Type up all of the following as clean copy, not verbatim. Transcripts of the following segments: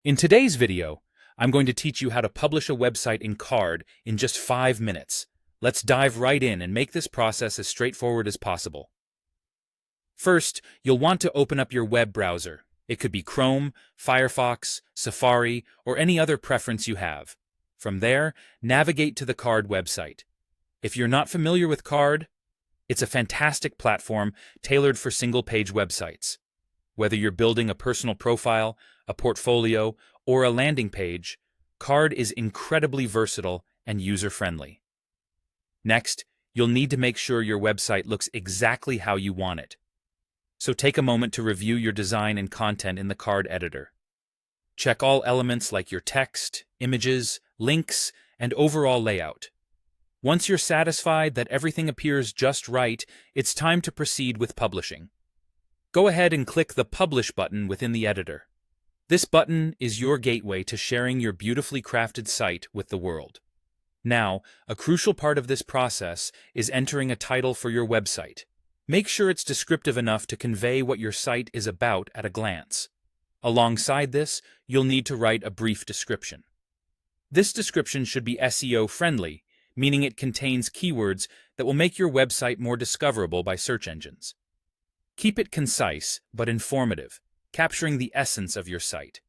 In today's video, I'm going to teach you how to publish a website in Carrd in just 5 minutes. Let's dive right in and make this process as straightforward as possible. First, you'll want to open up your web browser. It could be Chrome, Firefox, Safari, or any other preference you have. From there, navigate to the Carrd website. If you're not familiar with Carrd, it's a fantastic platform tailored for single-page websites. Whether you're building a personal profile, a portfolio, or a landing page, Carrd is incredibly versatile and user-friendly. Next, you'll need to make sure your website looks exactly how you want it. So take a moment to review your design and content in the Carrd editor. Check all elements like your text, images, links, and overall layout. Once you're satisfied that everything appears just right, it's time to proceed with publishing. Go ahead and click the Publish button within the editor. This button is your gateway to sharing your beautifully crafted site with the world. Now, a crucial part of this process is entering a title for your website. Make sure it's descriptive enough to convey what your site is about at a glance. Alongside this, you'll need to write a brief description. This description should be SEO-friendly, meaning it contains keywords that will make your website more discoverable by search engines. Keep it concise but informative, capturing the essence of your site.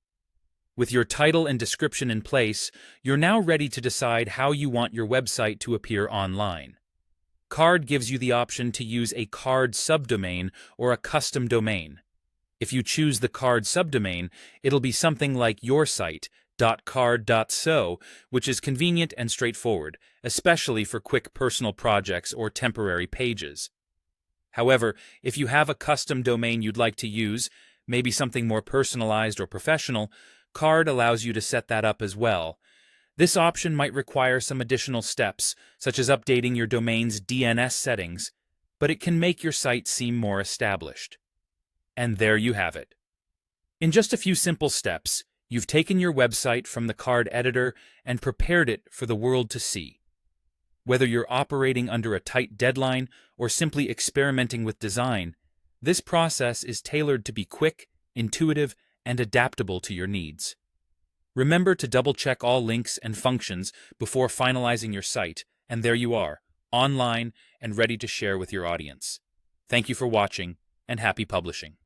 With your title and description in place, you're now ready to decide how you want your website to appear online. Carrd gives you the option to use a Carrd subdomain or a custom domain. If you choose the Carrd subdomain, it'll be something like yoursite.carrd.so, which is convenient and straightforward, especially for quick personal projects or temporary pages. However, if you have a custom domain you'd like to use, maybe something more personalized or professional, Carrd allows you to set that up as well. This option might require some additional steps, such as updating your domain's DNS settings, but it can make your site seem more established. And there you have it. In just a few simple steps, you've taken your website from the Carrd editor and prepared it for the world to see. Whether you're operating under a tight deadline or simply experimenting with design, this process is tailored to be quick, intuitive, and adaptable to your needs. Remember to double-check all links and functions before finalizing your site, and there you are, online and ready to share with your audience. Thank you for watching, and happy publishing.